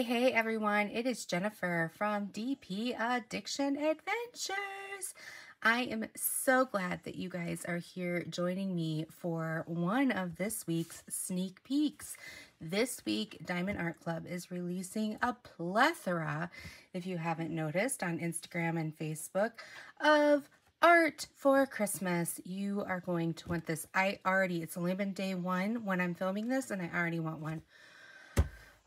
Hey everyone, it is Jennifer from DP Addiction Adventures. I am so glad that you guys are here joining me for one of this week's sneak peeks. This week, Diamond Art Club is releasing a plethora, if you haven't noticed, on Instagram and Facebook of art for Christmas. You are going to want this. It's only been day one when I'm filming this, and I already want one.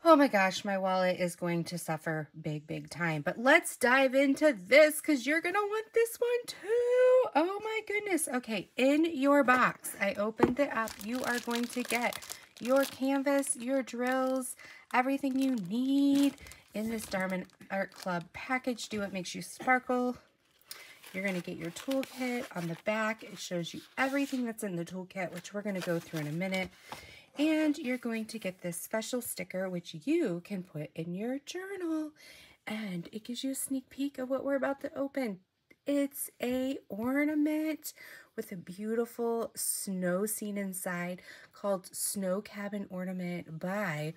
Oh my gosh, my wallet is going to suffer big time. But let's dive into this because you're going to want this one too. Oh my goodness. Okay, in your box, I opened it up. You are going to get your canvas, your drills, everything you need in this Diamond Art Club package. Do It Makes You Sparkle. You're going to get your toolkit. On the back, it shows you everything that's in the toolkit, which we're going to go through in a minute. And you're going to get this special sticker, which you can put in your journal. And it gives you a sneak peek of what we're about to open. It's a ornament with a beautiful snow scene inside called Snow Cabin Ornament by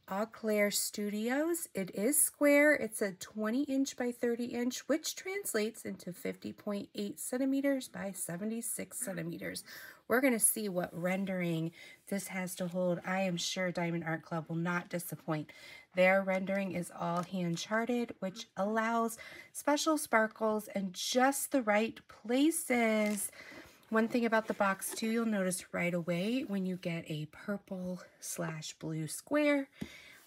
Auclair Studios. It is square. It's a 20-inch by 30-inch, which translates into 50.8 centimeters by 76 centimeters. We're going to see what rendering this has to hold. I am sure Diamond Art Club will not disappoint. Their rendering is all hand-charted, which allows special sparkles in just the right places. One thing about the box too, you'll notice right away when you get a purple/blue square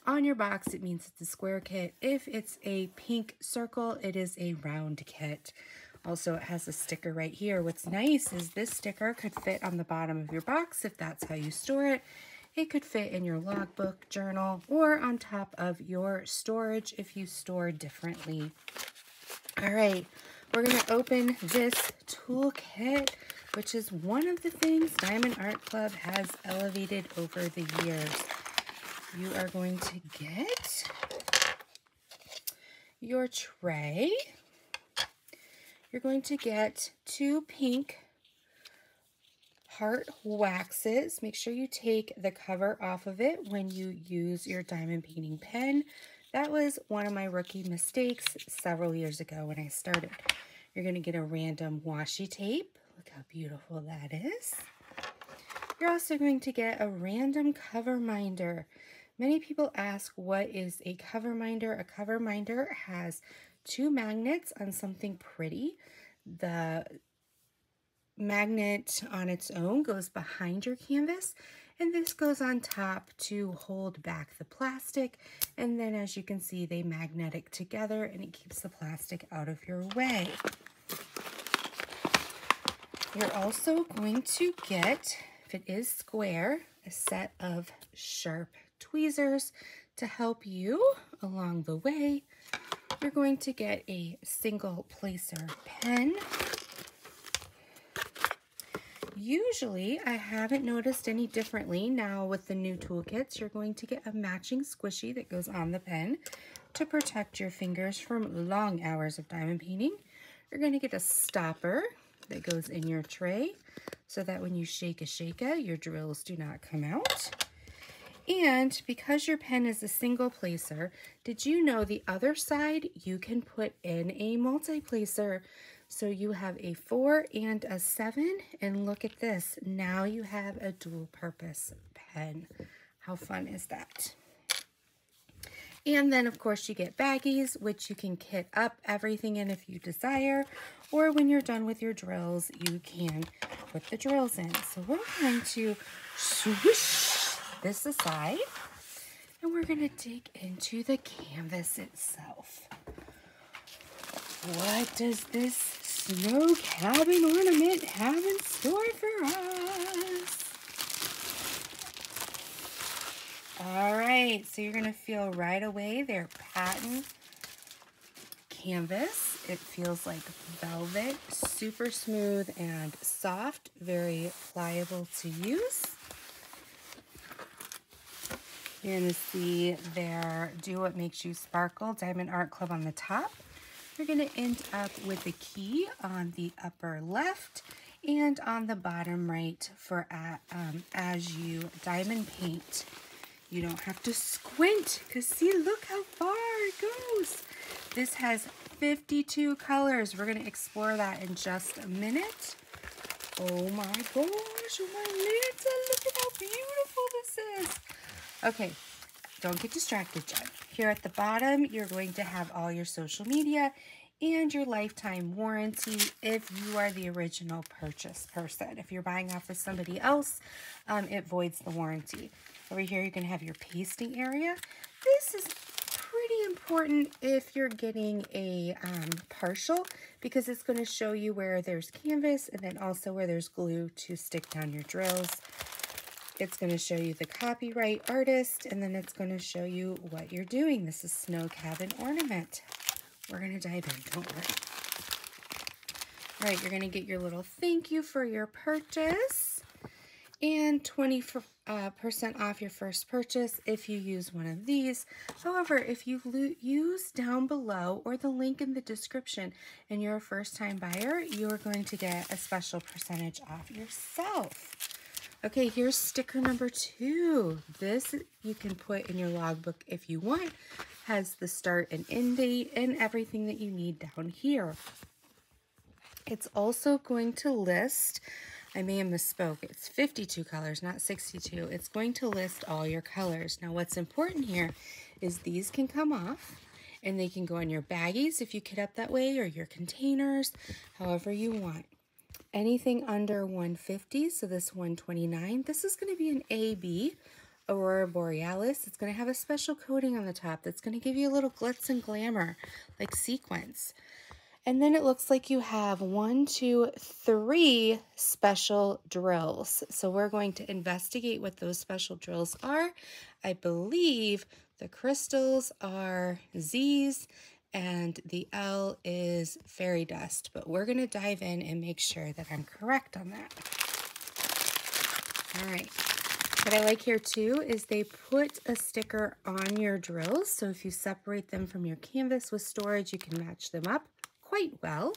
on your box, it means it's a square kit. If it's a pink circle, it is a round kit. Also, it has a sticker right here. What's nice is this sticker could fit on the bottom of your box if that's how you store it. It could fit in your logbook, journal, or on top of your storage if you store differently. All right, we're going to open this toolkit, which is one of the things Diamond Art Club has elevated over the years. You are going to get your tray. You're going to get 2 pink heart waxes. Make sure you take the cover off of it when you use your diamond painting pen. That was one of my rookie mistakes several years ago when I started. You're going to get a random washi tape. Look how beautiful that is. You're also going to get a random cover minder. Many people ask, what is a cover minder? A cover minder has 2 magnets on something pretty. The magnet on its own goes behind your canvas, and this goes on top to hold back the plastic. And then, as you can see, they magnetic together, and it keeps the plastic out of your way. You're also going to get, if it is square, a set of sharp tweezers to help you along the way. You're going to get a single placer pen. Usually, I haven't noticed any differently. Now with the new toolkits, you're going to get a matching squishy that goes on the pen to protect your fingers from long hours of diamond painting. You're going to get a stopper that goes in your tray so that when you shake your drills do not come out. And because your pen is a single placer, did you know the other side you can put in a multi-placer? So you have a 4 and a 7, and look at this. Now you have a dual purpose pen. How fun is that? And then, of course, you get baggies, which you can kit up everything in if you desire, or when you're done with your drills, you can put the drills in. So we're going to swoosh this aside, and we're going to dig into the canvas itself. What does this snow cabin ornament have in store for us? All right, so you're going to feel right away their pattern canvas. It feels like velvet, super smooth and soft, very pliable to use. You're going to see their Do What Makes You Sparkle Diamond Art Club on the top. You're going to end up with a key on the upper left and on the bottom right for as you diamond paint. You don't have to squint because see, look how far it goes. This has 52 colors. We're going to explore that in just a minute. Oh my gosh, oh my Lanta, look at how beautiful this is. Okay, don't get distracted, Jen. Here at the bottom, you're going to have all your social media and your lifetime warranty if you are the original purchase person. If you're buying off of somebody else, it voids the warranty. Over here, you can have your pasting area. This is pretty important if you're getting a partial, because it's going to show you where there's canvas and then also where there's glue to stick down your drills. It's going to show you the copyright artist, and then it's going to show you what you're doing. This is Snow Cabin Ornament. We're going to dive in, don't worry. All right, you're going to get your little thank you for your purchase and 20% off your first purchase if you use one of these. However, if you use down below or the link in the description and you're a first-time buyer, you are going to get a special percentage off yourself. Okay, here's sticker number 2. This you can put in your logbook if you want. Has the start and end date and everything that you need down here. It's also going to list, I may have misspoke, it's 52 colors, not 62. It's going to list all your colors. Now what's important here is these can come off and they can go in your baggies if you kit up that way, or your containers, however you want. Anything under 150, so this 129, this is going to be an AB, Aurora Borealis. It's going to have a special coating on the top that's going to give you a little glitz and glamour, like sequins. And then it looks like you have 1, 2, 3 special drills. So we're going to investigate what those special drills are. I believe the crystals are Z's and the L is fairy dust, but we're going to dive in and make sure that I'm correct on that. All right. What I like here too is they put a sticker on your drills. So if you separate them from your canvas with storage, you can match them up quite well.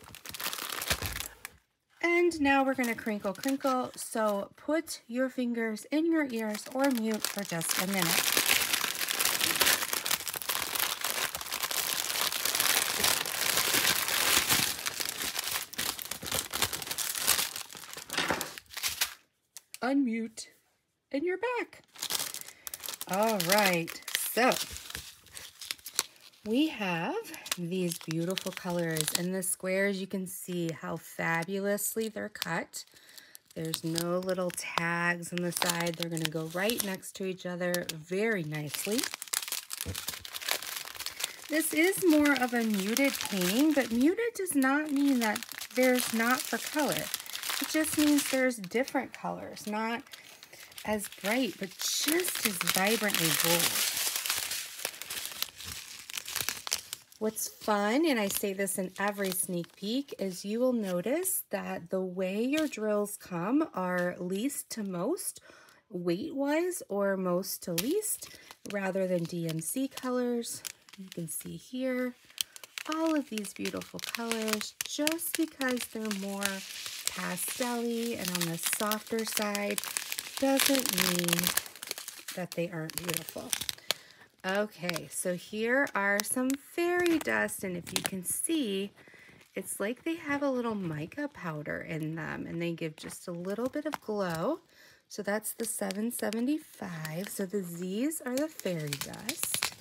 And now we're going to crinkle, crinkle. So put your fingers in your ears or mute for just a minute. Unmute, and you're back. All right, so we have these beautiful colors. In the squares, you can see how fabulously they're cut. There's no little tags on the side. They're going to go right next to each other very nicely. This is more of a muted painting, but muted does not mean that there's not for color. It just means there's different colors, not as bright, but just as vibrantly bold. What's fun, and I say this in every sneak peek, is you will notice that the way your drills come are least to most, weight-wise, or most to least, rather than DMC colors. You can see here all of these beautiful colors, just because they're more pastel-y and on the softer side doesn't mean that they aren't beautiful. Okay, so here are some fairy dust, and if you can see, it's like they have a little mica powder in them, and they give just a little bit of glow. So that's the 775. So the Z's are the fairy dust,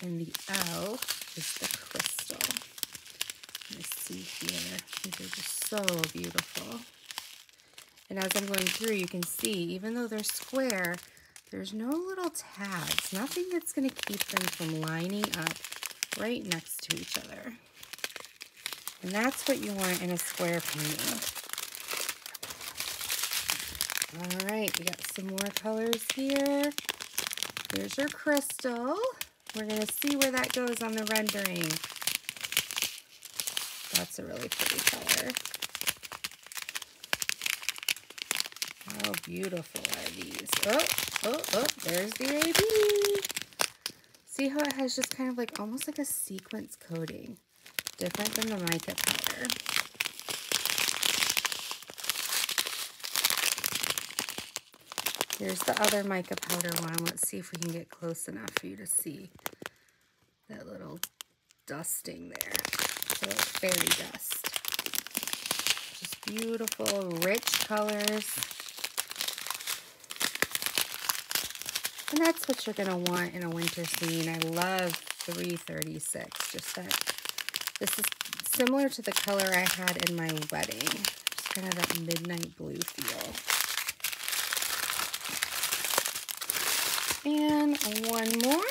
and the L is the crystal. Let's see here. These are just so beautiful. And as I'm going through, you can see, even though they're square, there's no little tags, nothing that's going to keep them from lining up right next to each other. And that's what you want in a square painting. All right, we got some more colors here. Here's your crystal. We're going to see where that goes on the rendering. That's a really pretty color. How beautiful are these? Oh, there's the AB. See how it has just kind of like almost like a sequence coating, different than the mica powder. Here's the other mica powder one. Let's see if we can get close enough for you to see that little dusting there. So it's fairy dust. Just beautiful, rich colors. And that's what you're going to want in a winter scene. I love 336. Just that, this is similar to the color I had in my wedding. Just kind of that midnight blue feel. And one more.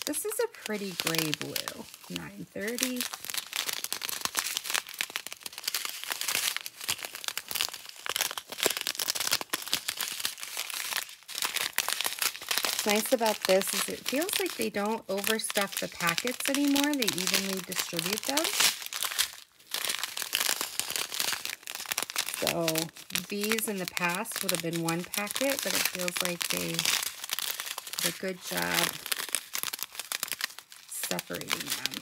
This is a pretty gray blue, 930. What's nice about this is it feels like they don't overstuff the packets anymore. They evenly distribute them. So these in the past would have been one packet, but it feels like they did a good job separating them.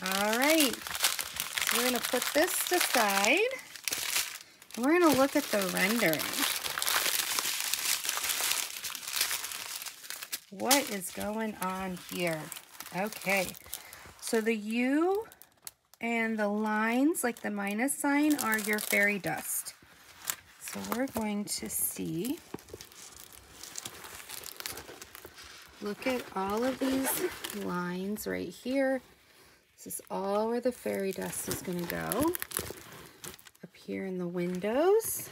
All right, so we're going to put this aside, and we're going to look at the rendering. What is going on here? Okay, so the U and the lines, like the minus sign, are your fairy dust. So we're going to see, look at all of these lines right here. This is all where the fairy dust is going to go. Up here in the windows.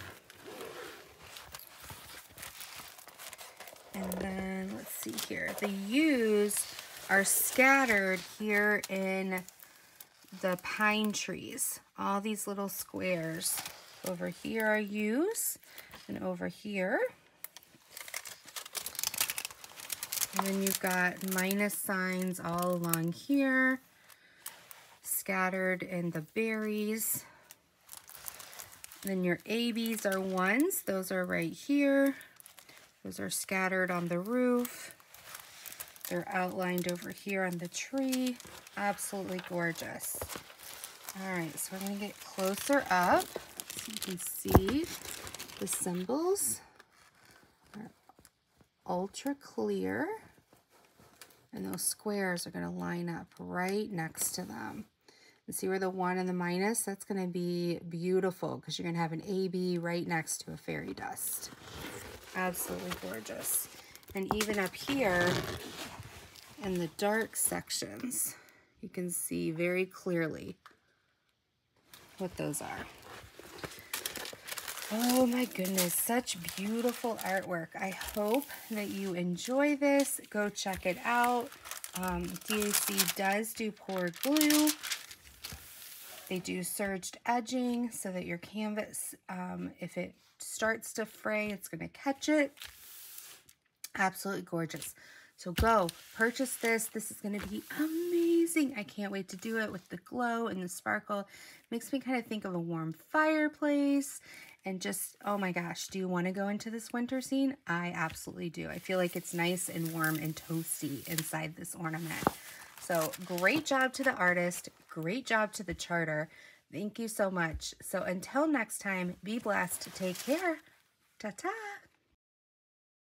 And then, let's see here. The U's are scattered here in the pine trees. All these little squares. Over here are U's, and over here. And then you've got minus signs all along here, scattered in the berries. And then your ABs are ones. Those are right here. Those are scattered on the roof. They're outlined over here on the tree. Absolutely gorgeous. All right, so we're going to get closer up so you can see the symbols are ultra clear. And those squares are going to line up right next to them. And see where the 1 and the minus, that's going to be beautiful because you're going to have an AB right next to a fairy dust. Absolutely gorgeous. And even up here in the dark sections, you can see very clearly what those are. Oh my goodness, such beautiful artwork. I hope that you enjoy this. Go check it out. DAC does do poured glue. They do surged edging so that your canvas, if it starts to fray, it's going to catch it. Absolutely gorgeous. So go purchase this. This is going to be amazing. I can't wait to do it with the glow and the sparkle. Makes me kind of think of a warm fireplace and just, oh my gosh, do you want to go into this winter scene? I absolutely do. I feel like it's nice and warm and toasty inside this ornament. So great job to the artist. Great job to the charter. Thank you so much. So until next time, be blessed. Take care. Ta-ta.